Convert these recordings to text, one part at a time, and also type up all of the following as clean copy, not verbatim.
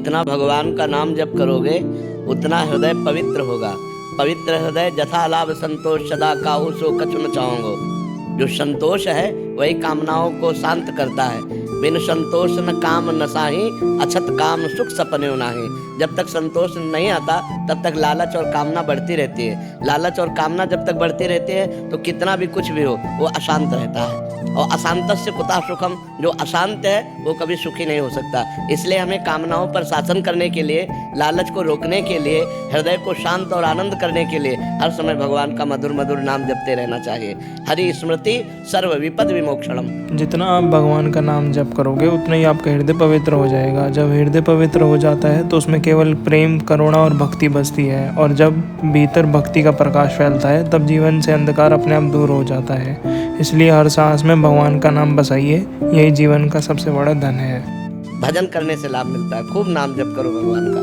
जितना भगवान का नाम जप करोगे उतना हृदय पवित्र होगा। पवित्र हृदय जथा लाभ संतोष सदा काहू सो कछु न चाहूंगो। जो संतोष है वही कामनाओं को शांत करता है। बिन संतोष न काम न साही, अछत काम सुख सपने नाही। जब तक संतोष नहीं आता तब तक लालच और कामना बढ़ती रहती है। लालच और कामना जब तक बढ़ती रहती है तो कितना भी कुछ भी हो वो अशांत रहता है। और अशांतस्य कुतः सुखम, जो अशांत है वो कभी सुखी नहीं हो सकता। इसलिए हमें कामनाओं पर शासन करने के लिए, लालच को रोकने के लिए, हृदय को शांत और आनंद करने के लिए हर समय भगवान का मधुर मधुर नाम जपते रहना चाहिए। हरि स्मृति सर्व विपद विमोक्षणम। जितना आप भगवान का नाम जप करोगे उतना ही आपका हृदय पवित्र हो जाएगा। जब हृदय पवित्र हो जाता है तो उसमें केवल प्रेम, करुणा और भक्ति बसती है। और जब भीतर भक्ति का प्रकाश फैलता है तब जीवन से अंधकार अपने आप दूर हो जाता है। इसलिए हर सांस में भगवान का नाम बसाइए, यही जीवन का सबसे बड़ा धन है। भजन करने से लाभ मिलता है। खूब नाम जप करो भगवान का।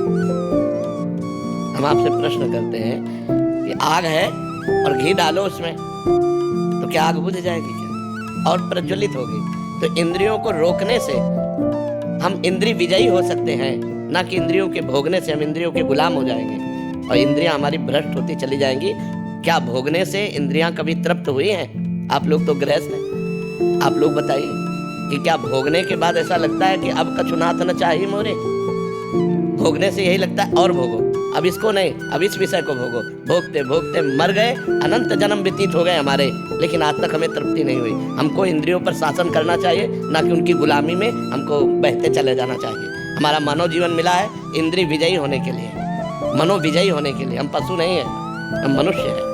हम आपसे प्रश्न करते हैं कि आग है और घी डालो उसमें तो क्या आग बुझ जाएगी क्या? और प्रज्वलित होगी। तो इंद्रियों को रोकने से हम इंद्रिय विजयी हो सकते हैं, ना कि इंद्रियों के भोगने से हम इंद्रियों के गुलाम हो जाएंगे और इंद्रियां हमारी भ्रष्ट होती चली जाएंगी। क्या भोगने से इंद्रियां कभी तृप्त हुई हैं? आप लोग तो गृहस्थ हैं, आप लोग बताइए कि क्या भोगने के बाद ऐसा लगता है कि अब कछु नाथ न चाहिए मोरे? भोगने से यही लगता है और भोगो, अब इसको नहीं, अब इस विषय को भोगो। भोगते भोगते मर गए, अनंत जन्म व्यतीत हो गए हमारे, लेकिन आज तक हमें तृप्ति नहीं हुई। हमको इंद्रियों पर शासन करना चाहिए, ना कि उनकी गुलामी में हमको बहते चले जाना चाहिए। हमारा मानव जीवन मिला है इंद्रिय विजयी होने के लिए, मनोविजयी होने के लिए। हम पशु नहीं है, हम मनुष्य हैं।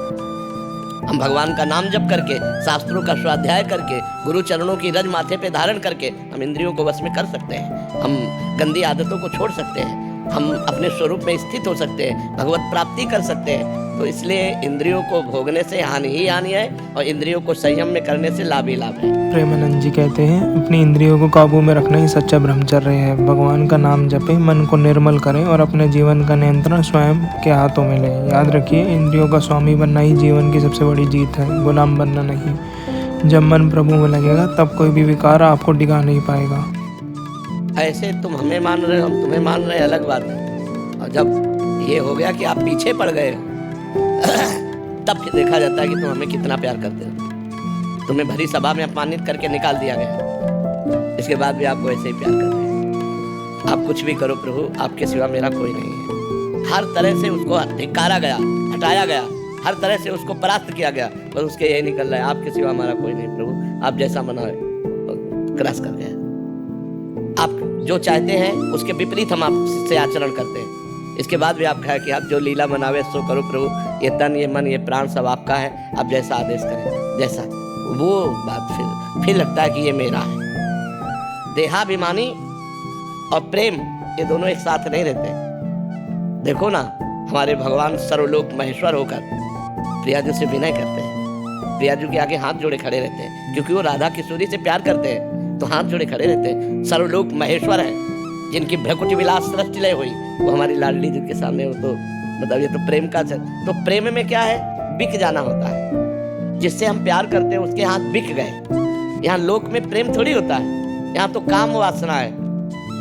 हम भगवान का नाम जप करके, शास्त्रों का स्वाध्याय करके, गुरु चरणों की रज माथे पे धारण करके हम इंद्रियों को वश में कर सकते हैं। हम गंदी आदतों को छोड़ सकते हैं, हम अपने स्वरूप में स्थित हो सकते हैं, भगवत प्राप्ति कर सकते हैं। तो इसलिए इंद्रियों को भोगने से हानि ही हानि है और इंद्रियों को संयम में करने से लाभ ही लाभ है। प्रेमानंद जी कहते हैं, अपनी इंद्रियों को काबू में रखना ही सच्चा ब्रह्मचर्य है। भगवान का नाम जपें, मन को निर्मल करें और अपने जीवन का नियंत्रण स्वयं के हाथों में लें। याद रखिए, इंद्रियों का स्वामी बनना ही जीवन की सबसे बड़ी जीत है, गुलाम बनना नहीं। जब मन प्रभु में लगेगा तब कोई भी विकार आपको डिगा नहीं पाएगा। ऐसे तुम हमें मान रहे हो, हम तुम्हें मान रहे हैं, अलग बात है। और जब ये हो गया कि आप पीछे पड़ गए तब फिर देखा जाता है कि तुम हमें कितना प्यार करते हो। तुम्हें भरी सभा में अपमानित करके निकाल दिया गया, इसके बाद भी आपको ऐसे ही प्यार कर रहे हैं। आप कुछ भी करो प्रभु, आपके सिवा मेरा कोई नहीं है। हर तरह से उसको धिक्कारा गया, हटाया गया, हर तरह से उसको परास्त किया गया, बस उसके यही निकल रहा है, आपके सिवा हमारा कोई नहीं प्रभु, आप जैसा मना है क्रस कर गया। आप जो चाहते हैं उसके विपरीत हम आपसे आचरण करते हैं। इसके बाद भी आप कहा कि आप जो लीला मनावे सो करो प्रभु, ये तन ये मन ये प्राण सब आपका है, आप जैसा आदेश करें। जैसा वो बात फिर लगता है कि ये मेरा है। देहाभिमानी और प्रेम ये दोनों एक साथ नहीं रहते। देखो ना, हमारे भगवान सर्वलोक महेश्वर होकर प्रियाजू से विनय करते हैं, प्रियाजू के आगे हाथ जोड़े खड़े रहते हैं, क्योंकि वो राधा किशोरी से प्यार करते हैं तो हाथ जोड़े खड़े रहते हैं। सर्वलोक महेश्वर है, जिनकी भ्रकुटी विलास सृष्टि लय हुई, वो हमारी लाडली जी के सामने हो। तो मतलब ये तो प्रेम का तो प्रेम में क्या है, बिक जाना होता है। जिससे हम प्यार करते हैं उसके हाथ बिक गए। यहाँ लोक में प्रेम थोड़ी होता है, यहाँ तो काम वासना है,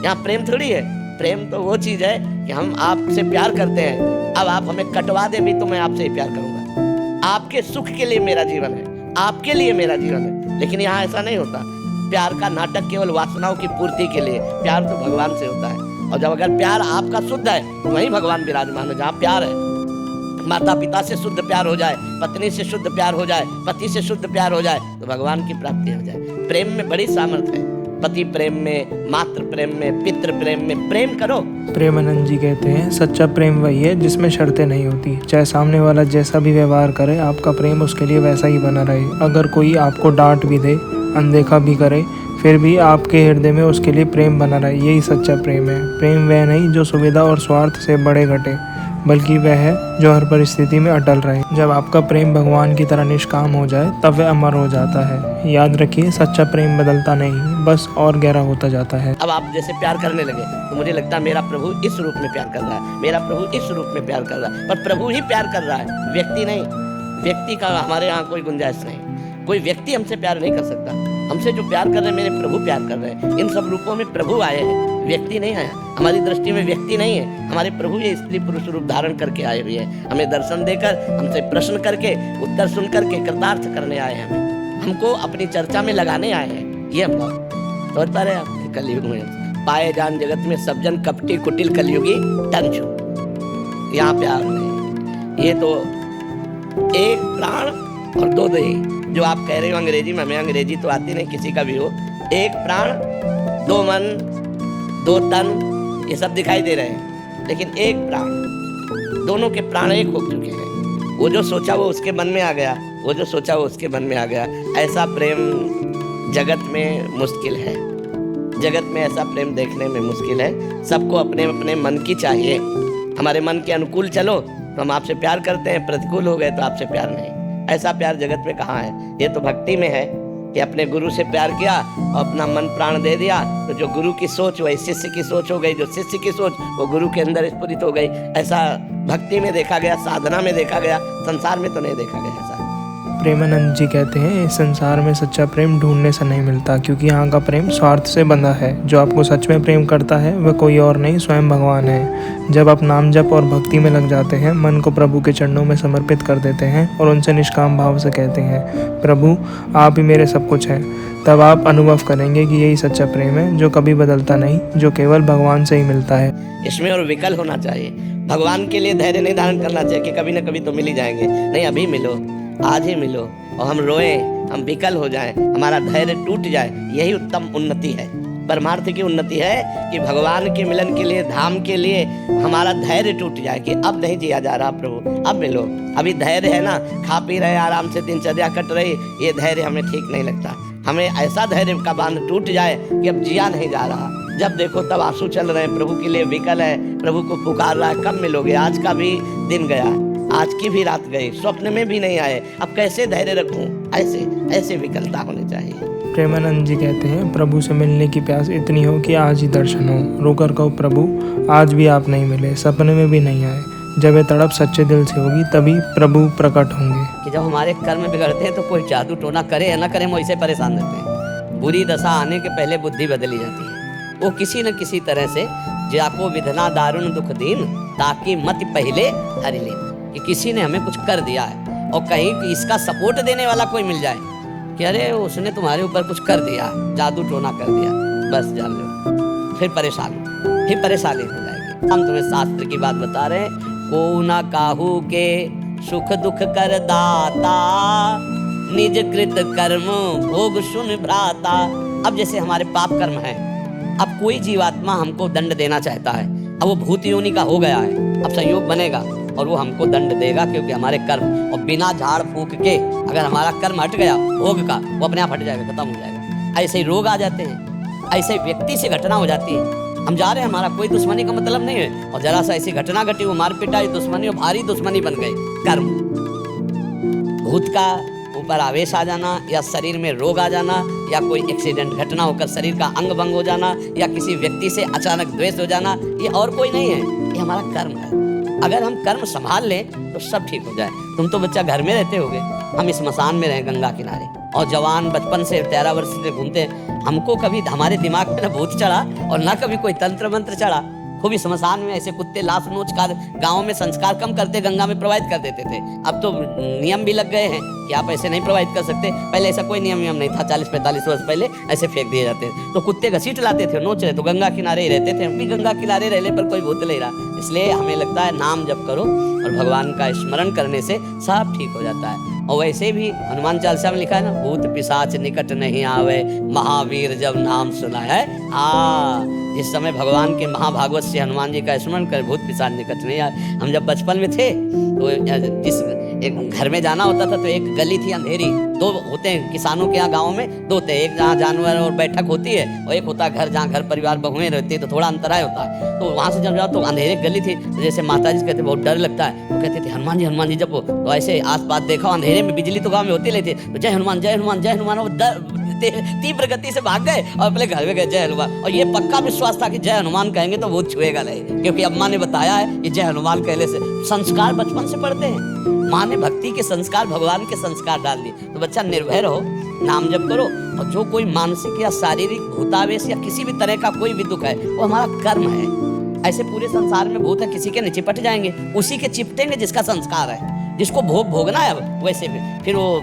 यहाँ प्रेम थोड़ी है। प्रेम तो वो चीज है कि हम आपसे प्यार करते हैं, अब आप हमें कटवा दे भी तो मैं आपसे ही प्यार करूंगा। आपके सुख के लिए मेरा जीवन है, आपके लिए मेरा जीवन है। लेकिन यहाँ ऐसा नहीं होता। प्यार का नाटक केवल वासनाओं की पूर्ति के लिए, प्यार तो भगवान से होता है। और जब अगर प्यार आपका शुद्ध है तो वहीं भगवान विराजमान है। जहाँ प्यार है, माता पिता से शुद्ध प्यार हो जाए, पत्नी से शुद्ध प्यार हो जाए, पति से शुद्ध प्यार हो जाए तो भगवान की प्राप्ति हो जाए। प्रेम में बड़ी सामर्थ्य है। पति प्रेम में, मातृ प्रेम में, पितृ प्रेम में प्रेम करो। प्रेमानंद जी कहते हैं, सच्चा प्रेम वही है जिसमें शर्तें नहीं होती। चाहे सामने वाला जैसा भी व्यवहार करे, आपका प्रेम उसके लिए वैसा ही बना रहे। अगर कोई आपको डांट भी दे, अनदेखा भी करे, फिर भी आपके हृदय में उसके लिए प्रेम बना रहे, यही सच्चा प्रेम है। प्रेम वह नहीं जो सुविधा और स्वार्थ से बढ़े घटे, बल्कि वह है जो हर परिस्थिति में अटल रहे। जब आपका प्रेम भगवान की तरह निष्काम हो जाए तब वह अमर हो जाता है। याद रखिए, सच्चा प्रेम बदलता नहीं, बस और गहरा होता जाता है। अब आप जैसे प्यार करने लगे तो मुझे लगता है मेरा प्रभु इस रूप में प्यार कर रहा है, मेरा प्रभु इस रूप में प्यार कर रहा है। पर प्रभु ही प्यार कर रहा है, व्यक्ति नहीं। व्यक्ति का हमारे यहाँ कोई गुंजाइश नहीं। कोई व्यक्ति हमसे प्यार नहीं कर सकता। हमसे जो प्यार कर रहे हैं मेरे प्रभु प्यार कर रहे हैं। इन सब रूपों में प्रभु आए हैं, व्यक्ति नहीं आया। हमारी दृष्टि में व्यक्ति नहीं है, हमारे प्रभु ये स्त्री पुरुष रूप धारण करके आए हुए हैं। हमें दर्शन देकर, हमसे प्रश्न करके, उत्तर सुन करके कृतार्थ करने आए हैं। हमको अपनी चर्चा में लगाने आए हैं। ये हम लोग समझ पा रहे हैं। आप कलयुग में पाए जान जगत में सब जन कपटी कुटिल कलयुगी टंचू, यहाँ प्यार नहीं। ये तो एक प्राण और दो देह, जो आप कह रहे हो अंग्रेजी में, हमें अंग्रेजी तो आती नहीं, किसी का भी हो। एक प्राण, दो मन, दो तन, ये सब दिखाई दे रहे हैं, लेकिन एक प्राण, दोनों के प्राण एक हो चुके हैं। वो जो सोचा वो उसके मन में आ गया, वो जो सोचा वो उसके मन में आ गया। ऐसा प्रेम जगत में मुश्किल है, जगत में ऐसा प्रेम देखने में मुश्किल है। सबको अपने अपने मन की चाहिए। हमारे मन के अनुकूल चलो तो हम आपसे प्यार करते हैं, प्रतिकूल हो गए तो आपसे प्यार नहीं। ऐसा प्यार जगत में कहाँ है? ये तो भक्ति में है कि अपने गुरु से प्यार किया और अपना मन प्राण दे दिया, तो जो गुरु की सोच वही शिष्य की सोच हो गई, जो शिष्य की सोच वो गुरु के अंदर स्फुरित हो गई। ऐसा भक्ति में देखा गया, साधना में देखा गया, संसार में तो नहीं देखा गया ऐसा। प्रेमानंद जी कहते हैं, इस संसार में सच्चा प्रेम ढूंढने से नहीं मिलता, क्योंकि यहाँ का प्रेम स्वार्थ से बंधा है। जो आपको सच में प्रेम करता है वह कोई और नहीं, स्वयं भगवान है। जब आप नाम जप और भक्ति में लग जाते हैं, मन को प्रभु के चरणों में समर्पित कर देते हैं और उनसे निष्काम भाव से कहते हैं, प्रभु आप ही मेरे सब कुछ हैं, तब आप अनुभव करेंगे कि यही सच्चा प्रेम है, जो कभी बदलता नहीं, जो केवल भगवान से ही मिलता है। इसमें और विकल होना चाहिए। भगवान के लिए धैर्य नहीं धारण करना चाहिए कि कभी न कभी तो मिल ही जाएंगे। नहीं, अभी मिलो, आज ही मिलो, और हम रोएं, हम विकल हो जाएं, हमारा धैर्य टूट जाए, यही उत्तम उन्नति है। परमार्थ की उन्नति है कि भगवान के मिलन के लिए, धाम के लिए हमारा धैर्य टूट जाए कि अब नहीं जिया जा रहा प्रभु, अब मिलो। अभी धैर्य है ना, खा पी रहे आराम से, दिनचर्या कट रही, ये धैर्य हमें ठीक नहीं लगता। हमें ऐसा धैर्य का बांध टूट जाए कि अब जिया नहीं जा रहा। जब देखो तब आंसू चल रहे हैं, प्रभु के लिए विकल है, प्रभु को पुकार रहा है, कब मिलोगे? आज का भी दिन गया, आज की भी रात गई, स्वप्न में भी नहीं आए, अब कैसे धैर्य रखूं? ऐसे विकलता होनी चाहिए। प्रेमानंद जी कहते हैं, प्रभु से मिलने की प्यास इतनी हो कि आज ही दर्शन हो। रोकर कहो, प्रभु आज भी आप नहीं मिले, सपने में भी नहीं आए। जब ये तड़प सच्चे दिल से होगी तभी प्रभु प्रकट होंगे। कि जब हमारे कर्म बिगड़ते हैं तो कोई जादू टोना करे या ना करे, हम वैसे परेशान रहते हैं। बुरी दशा आने के पहले बुद्धि बदली जाती है। वो किसी न किसी तरह से जाको विधना दारुण दुख दीन, ताकि मत पहले हरि ले, कि किसी ने हमें कुछ कर दिया है और कहीं इसका सपोर्ट देने वाला कोई मिल जाए कि अरे उसने तुम्हारे ऊपर कुछ कर दिया, जादू टोना कर दिया, बस जान लो, फिर परेशानी हो जाएगी। हम तुम्हें शास्त्र की बात बता रहे हैं, को ना काहू के सुख दुख कर दाता, निज कृत कर्म भोग सुन भ्राता। अब जैसे हमारे पाप कर्म है, अब कोई जीवात्मा हमको दंड देना चाहता है, अब वो भूत योनि का हो गया है, अब संयोग बनेगा और वो हमको दंड देगा, क्योंकि हमारे कर्म, और बिना झाड़ फूंक के अगर हमारा कर्म हट गया भोग का, वो अपने आप हट जाएगा, खत्म हो जाएगा। ऐसे ही रोग आ जाते हैं, ऐसे व्यक्ति से घटना हो जाती है, हम जा रहे हैं, हमारा कोई दुश्मनी का मतलब नहीं है, और जरा सा ऐसी घटना घटी, वो मार पिटाई, दुश्मनी और भारी दुश्मनी बन गई। कर्म, भूत का ऊपर आवेश आ जाना, या शरीर में रोग आ जाना, या कोई एक्सीडेंट घटना होकर शरीर का अंग भंग हो जाना, या किसी व्यक्ति से अचानक द्वेष हो जाना, ये और कोई नहीं है, ये हमारा कर्म है। अगर हम कर्म संभाल लें तो सब ठीक हो जाए। तुम तो बच्चा घर में रहते होगे, हम इस मसान में रहे गंगा किनारे, और जवान बचपन से 13 वर्ष से घूमते हैं, हमको कभी हमारे दिमाग में ना भूत चढ़ा और ना कभी कोई तंत्र मंत्र चढ़ा। खूब इस मसान में ऐसे कुत्ते लाश नोच कर गाँव में संस्कार कम करते, गंगा में प्रवाहित कर देते थे। अब तो नियम भी लग गए हैं कि आप ऐसे नहीं प्रवाहित कर सकते। पहले ऐसा कोई नियम नहीं था, 40-45 वर्ष पहले ऐसे फेंक दिए जाते थे, तो कुत्ते घसीट लाते थे, नोच रहे तो गंगा किनारे ही रहते थे। हम भी गंगा किनारे रहने पर कोई भूत नहीं रहा। इसलिए हमें लगता है नाम जप करो और भगवान का स्मरण करने से सब ठीक हो जाता है। और वैसे भी हनुमान चालीसा में लिखा है ना, भूत पिशाच निकट नहीं आवे, महावीर जब नाम सुना है। जिस समय भगवान के महाभागवत से हनुमान जी का स्मरण कर, भूत पिशाच निकट नहीं आए। हम जब बचपन में थे तो जिस एक घर में जाना होता था तो एक गली थी अंधेरी, दो होते हैं किसानों के यहाँ गाँव में, दो होते हैं, एक जहाँ जानवर और बैठक होती है और एक होता है घर जहाँ घर परिवार बहुएं रहती है, तो थोड़ा अंतराय होता है। तो वहाँ से जब जाओ तो अंधेरे गली थी, तो जैसे माता जी कहते बहुत डर लगता है, तो कहते थे हनुमान जी जपो। तो ऐसे आस पास देखो, अंधेरे में बिजली तो गाँव में होती रहती, तो जय हनुमान जय हनुमान जय हनुमान, तीव्र गति से भाग गए और अपने घर में गए जय हनुमान। और ये पक्का विश्वास था कि जय हनुमान कहेंगे तो भूत छुएगा नहीं, क्योंकि अम्मा ने बताया है कि जय हनुमान कहने से संस्कार बचपन से पढ़ते हैं। माँ ने भक्ति के संस्कार, भगवान के संस्कार डाल दिए। तो बच्चा निर्भय रहो, नाम जप करो, और जो कोई मानसिक या शारीरिक भूतावेश या किसी भी तरह का कोई भी दुख है वो हमारा कर्म है। ऐसे पूरे संसार में भूत है, किसी के नहीं चिपट जाएंगे, उसी के चिपटेंगे जिसका संस्कार है, जिसको भोग भोगना है। अब वैसे भी फिर वो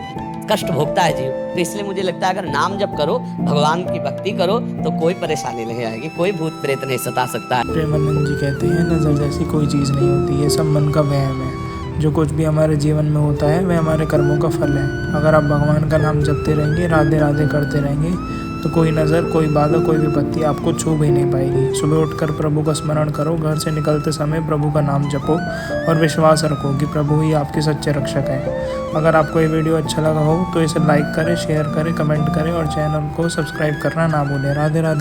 कष्ट भोगता है जीव। तो इसलिए मुझे लगता है अगर नाम जप करो, भगवान की भक्ति करो, तो कोई परेशानी नहीं आएगी, कोई भूत प्रेत नहीं सता सकता है। प्रेमानंद जी कहते हैं नज़र जैसी कोई चीज़ नहीं होती, ये सब मन का वहम है। जो कुछ भी हमारे जीवन में होता है वह हमारे कर्मों का फल है। अगर आप भगवान का नाम जपते रहेंगे, राधे राधे करते रहेंगे, तो कोई नज़र, कोई बाधा, कोई विपत्ति आपको छू भी नहीं पाएगी। सुबह उठकर प्रभु का स्मरण करो, घर से निकलते समय प्रभु का नाम जपो और विश्वास रखो कि प्रभु ही आपके सच्चे रक्षक हैं। अगर आपको ये वीडियो अच्छा लगा हो तो इसे लाइक करें, शेयर करें, कमेंट करें और चैनल को सब्सक्राइब करना ना भूलें। राधे राधे।